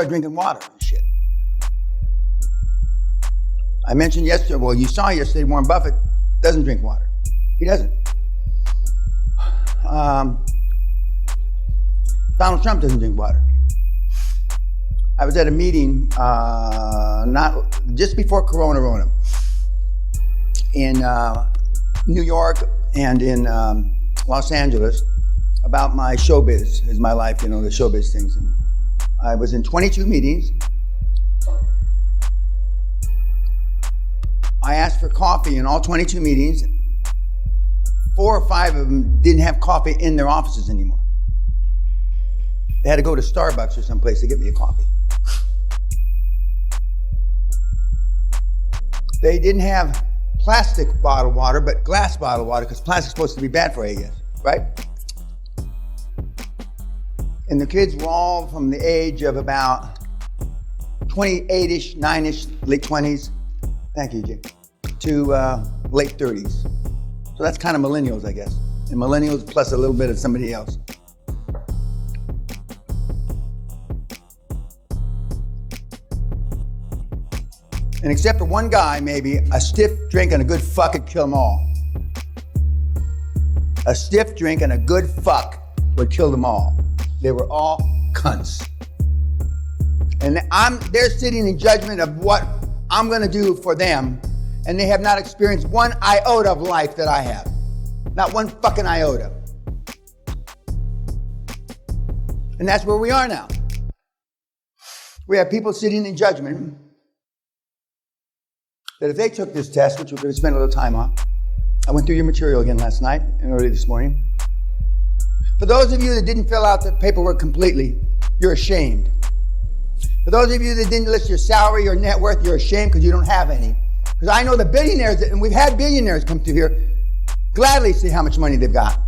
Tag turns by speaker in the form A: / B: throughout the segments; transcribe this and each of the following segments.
A: drinking water and shit. I mentioned yesterday, well, you saw yesterday Warren Buffett doesn't drink water. He doesn't. Donald Trump doesn't drink water. I was at a meeting just before Corona in New York and in Los Angeles about my showbiz, is my life, the showbiz things. And I was in 22 meetings. I asked for coffee in all 22 meetings. 4 or 5 of them didn't have coffee in their offices anymore. They had to go to Starbucks or someplace to get me a coffee. They didn't have plastic bottled water, but glass bottled water, because plastic's supposed to be bad for you, I guess, right? And the kids were all from the age of about 28-ish, 9-ish, late 20s. Thank you, Jim. To late 30s. So that's kind of millennials, I guess. And millennials plus a little bit of somebody else. And except for one guy, maybe, a stiff drink and a good fuck would kill them all. A stiff drink and a good fuck would kill them all. They were all cunts. And they're sitting in judgment of what I'm gonna do for them, and they have not experienced one iota of life that I have. Not one fucking iota. And that's where we are now. We have people sitting in judgment that if they took this test, which we're going to spend a little time on, I went through your material again last night and early this morning. For those of you that didn't fill out the paperwork completely, you're ashamed. For those of you that didn't list your salary or net worth, you're ashamed because you don't have any. Because I know the billionaires, and we've had billionaires come through here, gladly see how much money they've got.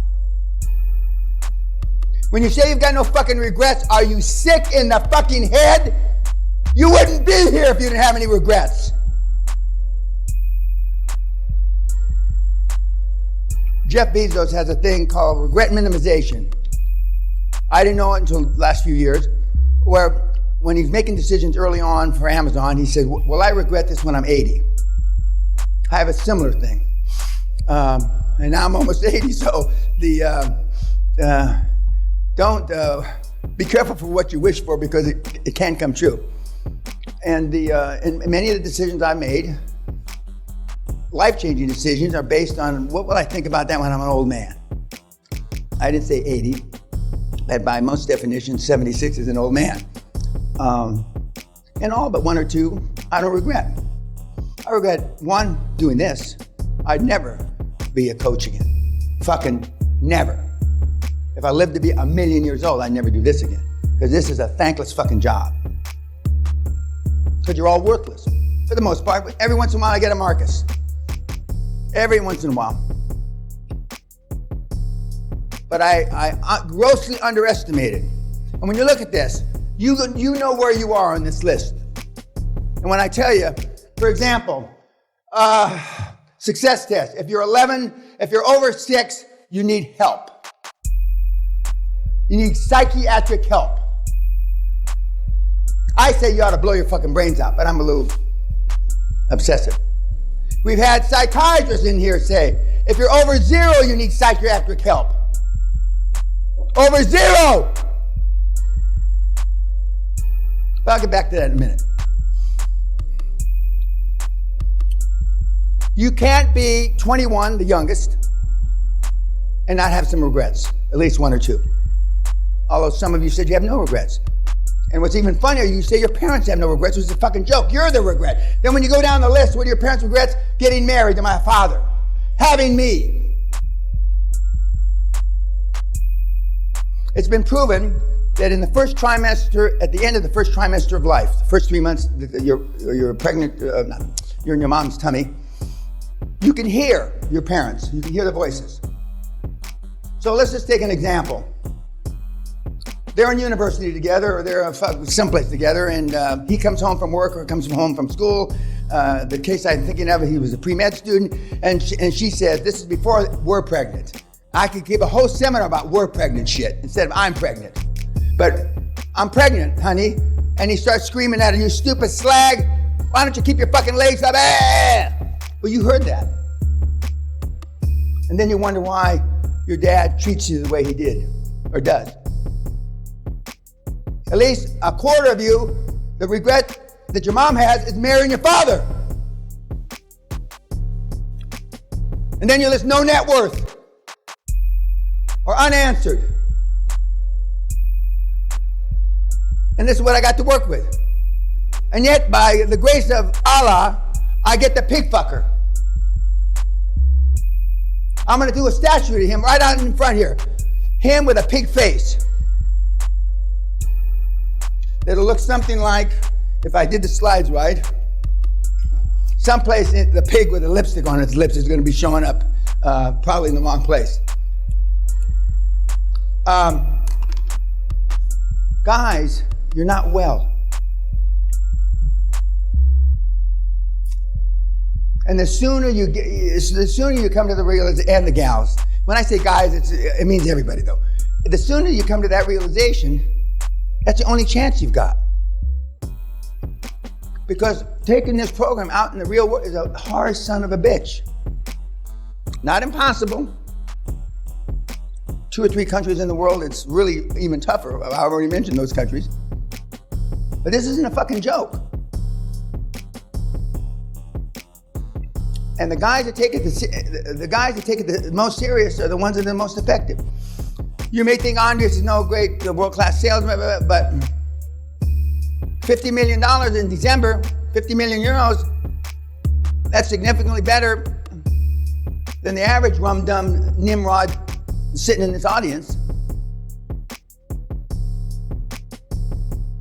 A: When you say you've got no fucking regrets, are you sick in the fucking head? You wouldn't be here if you didn't have any regrets. Jeff Bezos has a thing called regret minimization. I didn't know it until the last few years, where when he's making decisions early on for Amazon, he said, will I regret this when I'm 80? I have a similar thing. And now I'm almost 80, so don't be careful for what you wish for, because it can come true. And many of the decisions I made, life-changing decisions, are based on what will I think about that when I'm an old man. I didn't say 80, but by most definitions, 76 is an old man. And all but 1 or 2, I don't regret. I regret 1, doing this. I'd never be a coach again. Fucking never. If I lived to be 1,000,000 years old, I'd never do this again. Because this is a thankless fucking job. Because you're all worthless, for the most part. But every once in a while, I get a Marcus. Every once in a while. But I grossly underestimated. And when you look at this, you know where you are on this list. And when I tell you, for example, success test. If you're 11, if you're over 6, you need help. You need psychiatric help. I say you ought to blow your fucking brains out, but I'm a little obsessive. We've had psychiatrists in here say, if you're over 0, you need psychiatric help. Over 0! But I'll get back to that in a minute. You can't be 21, the youngest, and not have some regrets, at least 1 or 2. Although some of you said you have no regrets. And what's even funnier, you say your parents have no regrets, which is a fucking joke. You're the regret. Then when you go down the list, what are your parents' regrets? Getting married to my father. Having me. It's been proven that in the first trimester, at the end of the first trimester of life, the first 3 months that you're pregnant, you're in your mom's tummy, you can hear your parents. You can hear their voices. So let's just take an example. They're in university together, or they're someplace together, and he comes home from work or comes home from school. The case I'm thinking of, he was a pre-med student, and she says, this is before we're pregnant. I could give a whole seminar about we're pregnant shit instead of I'm pregnant. But I'm pregnant, honey. and he starts screaming at her, "You stupid slag, why don't you keep your fucking legs up?" Well, you heard that. And then you wonder why your dad treats you the way he did, or does. At least a quarter of you, the regret that your mom has is marrying your father. And then you list no net worth or unanswered. And this is what I got to work with. And yet, by the grace of Allah, I get the pig fucker. I'm going to do a statue to him right out in front here. Him with a pig face. It'll look something like, if I did the slides right, someplace the pig with a lipstick on its lips is going to be showing up, probably in the wrong place. Guys, you're not well. And the sooner you come to the realization, and the gals, when I say guys, it means everybody though. The sooner you come to that realization, that's the only chance you've got. Because taking this program out in the real world is a hard son of a bitch. Not impossible. 2 or 3 countries in the world, it's really even tougher. I've already mentioned those countries. But this isn't a fucking joke. And the guys that take it the most serious are the ones that are the most effective. You may think Andres is no great world-class salesman, but $50 million in December, 50 million euros, that's significantly better than the average rum-dum Nimrod sitting in this audience.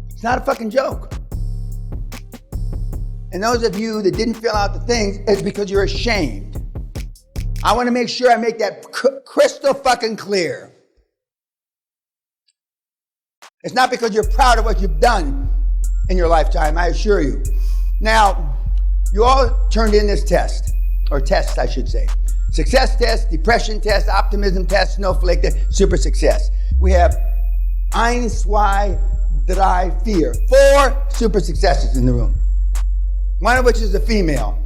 A: It's not a fucking joke. And those of you that didn't fill out the things, it's because you're ashamed. I want to make sure I make that crystal fucking clear. It's not because you're proud of what you've done in your lifetime, I assure you. Now, you all turned in this test, or tests, I should say. Success test, depression test, optimism test, snowflake test, super success. We have Ein, zwei, drei, vier. 4 super successes in the room. One of which is a female.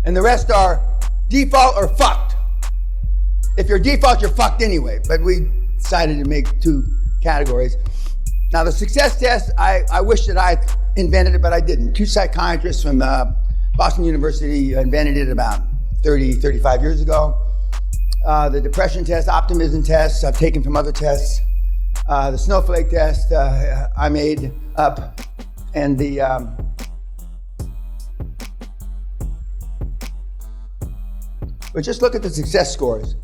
A: And the rest are default or fucked. If you're default, you're fucked anyway. But we decided to make 2 categories. Now the success test, I wish that I invented it, but I didn't. 2 psychiatrists from Boston University invented it about 35 years ago. The depression test, optimism test, I've taken from other tests. The snowflake test I made up, and the but just look at the success scores.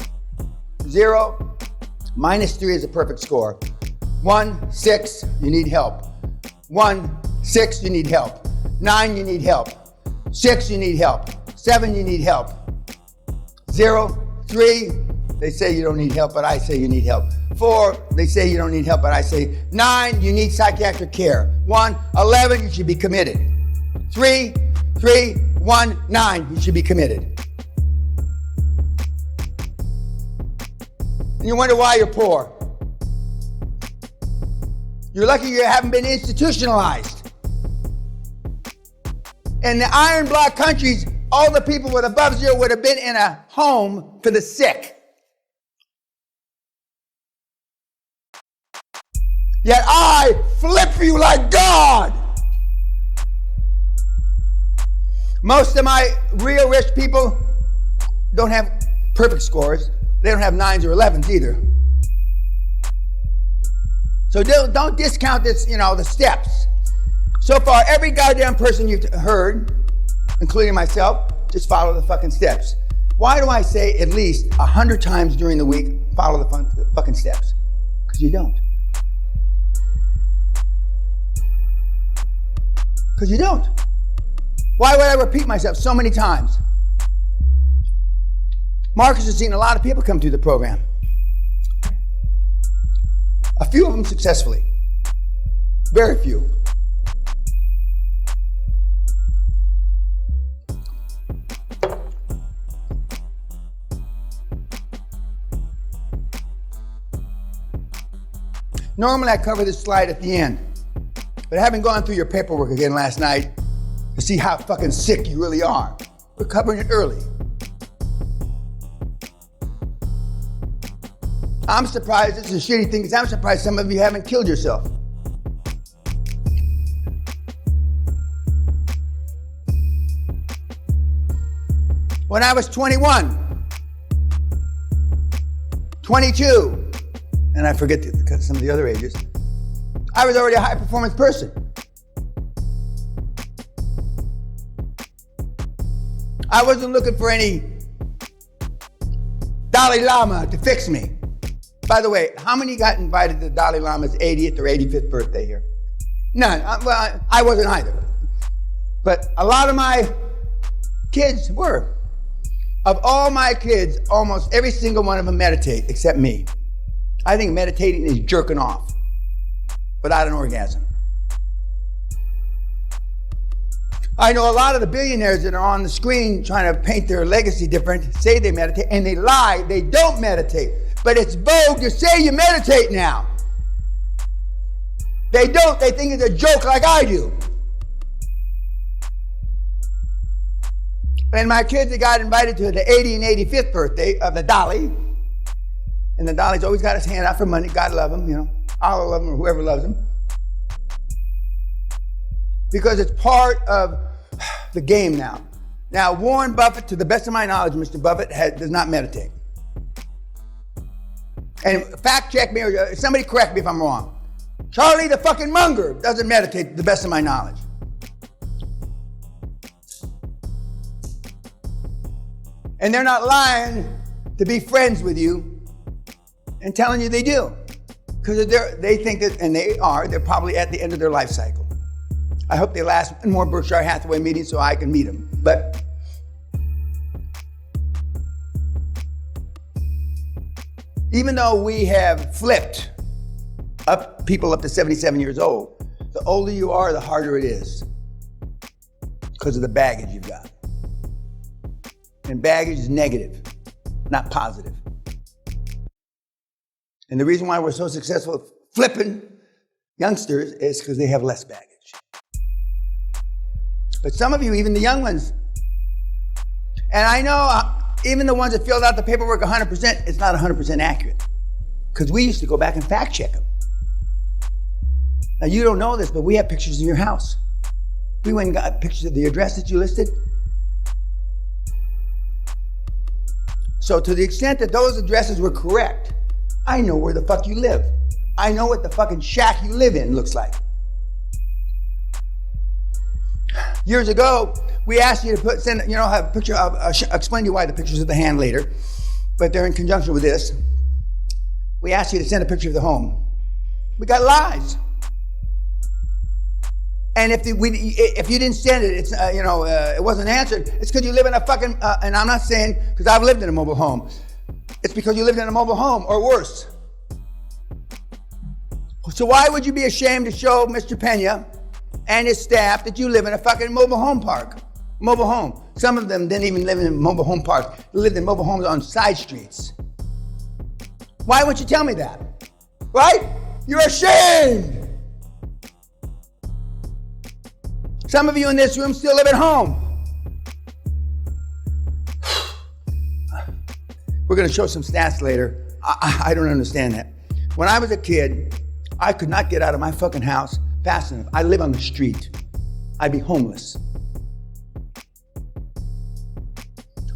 A: 0, -3 is a perfect score. 1, 6, you need help. 1, 6, you need help. 9, you need help. 6, you need help. 7, you need help. 0, 3, they say you don't need help, but I say you need help. 4, they say you don't need help, but I say 9, you need psychiatric care. 1, 11, you should be committed. 3, 1, 9, you should be committed. And you wonder why you're poor. You're lucky you haven't been institutionalized. In the iron block countries, all the people with above 0 would have been in a home for the sick. Yet I flip you like God. Most of my real rich people don't have perfect scores. They don't have 9s or 11s either. So don't discount this, the steps. So far, every goddamn person you've heard, including myself, just follow the fucking steps. Why do I say at least 100 times during the week, follow the fucking steps? Because you don't. Because you don't. Why would I repeat myself so many times? Marcus has seen a lot of people come through the program. A few of them successfully. Very few. Normally I cover this slide at the end, but having gone through your paperwork again last night to see how fucking sick you really are, we're covering it early. I'm surprised, it's a shitty thing, because I'm surprised some of you haven't killed yourself. When I was 21, 22, and I forget some of the other ages, I was already a high performance person. I wasn't looking for any Dalai Lama to fix me. By the way, how many got invited to the Dalai Lama's 80th or 85th birthday here? None. Well, I wasn't either. But a lot of my kids were. Of all my kids, almost every single one of them meditate, except me. I think meditating is jerking off without an orgasm. I know a lot of the billionaires that are on the screen trying to paint their legacy different, say they meditate, and they lie, they don't meditate. But it's vogue to say you meditate now. They don't, they think it's a joke like I do. And my kids that got invited to the 80th and 85th birthday of the Dalai, and the Dalai's always got his hand out for money, God love him, you know, Allah love him or whoever loves him. Because it's part of the game now. Now, Warren Buffett, to the best of my knowledge, Mr. Buffett does not meditate. And fact check me, or somebody correct me if I'm wrong. Charlie the fucking Munger doesn't meditate, to the best of my knowledge. And they're not lying to be friends with you and telling you they do. Because they think that, and they're probably at the end of their life cycle. I hope they last one more Berkshire Hathaway meeting so I can meet them. But even though we have flipped people up to 77 years old, the older you are, the harder it is because of the baggage you've got. And baggage is negative, not positive. And the reason why we're so successful at flipping youngsters is because they have less baggage. But some of you, even the young ones, and I know even the ones that filled out the paperwork 100%, it's not 100% accurate. Because we used to go back and fact check them. Now you don't know this, but we have pictures of your house. We went and got pictures of the address that you listed. So to the extent that those addresses were correct, I know where the fuck you live. I know what the fucking shack you live in looks like. Years ago, we asked you to have a picture of, I'll explain to you why the pictures of the hand later, but they're in conjunction with this. We asked you to send a picture of the home. We got lies. And if you didn't send it, it wasn't answered, it's because you live in a fucking, and I'm not saying, because I've lived in a mobile home. It's because you lived in a mobile home, or worse. So why would you be ashamed to show Mr. Pena and his staff that you live in a fucking mobile home park? Mobile home. Some of them didn't even live in mobile home parks. They lived in mobile homes on side streets. Why wouldn't you tell me that? Right? You're ashamed. Some of you in this room still live at home. We're going to show some stats later. I don't understand that. When I was a kid, I could not get out of my fucking house fast enough. I live on the street. I'd be homeless.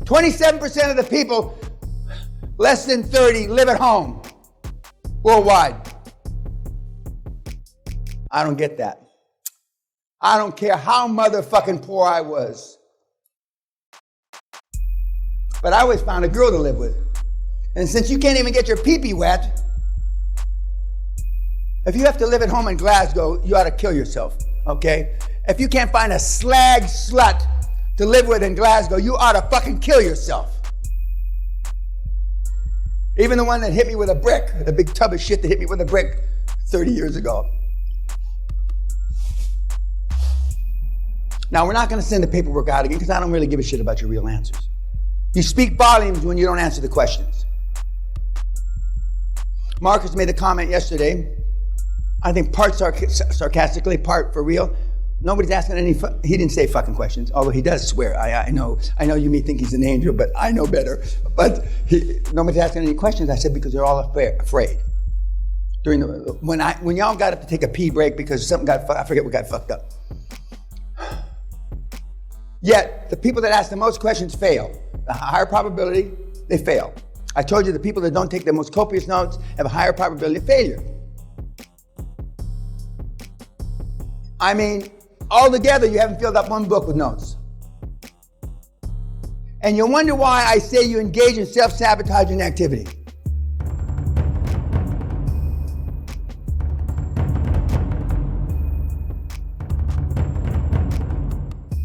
A: 27% of the people less than 30 live at home worldwide. I don't get that. I don't care how motherfucking poor I was. But I always found a girl to live with. And since you can't even get your pee-pee wet, if you have to live at home in Glasgow, you ought to kill yourself, okay? If you can't find a slag slut to live with in Glasgow, you ought to fucking kill yourself. Even the one that hit me with a brick, the big tub of shit that hit me with a brick 30 years ago. Now, we're not going to send the paperwork out again because I don't really give a shit about your real answers. You speak volumes when you don't answer the questions. Marcus made a comment yesterday I think part sarcastically, part for real. Nobody's asking any, he didn't say fucking questions, although he does swear. I know you may think he's an angel, but I know better. But nobody's asking any questions. I said, because they're all afraid. When y'all got up to take a pee break because something I forget what got fucked up. Yet, the people that ask the most questions fail. The higher probability, they fail. I told you the people that don't take the most copious notes have a higher probability of failure. I mean, altogether, you haven't filled up one book with notes. And you wonder why I say you engage in self-sabotaging activity.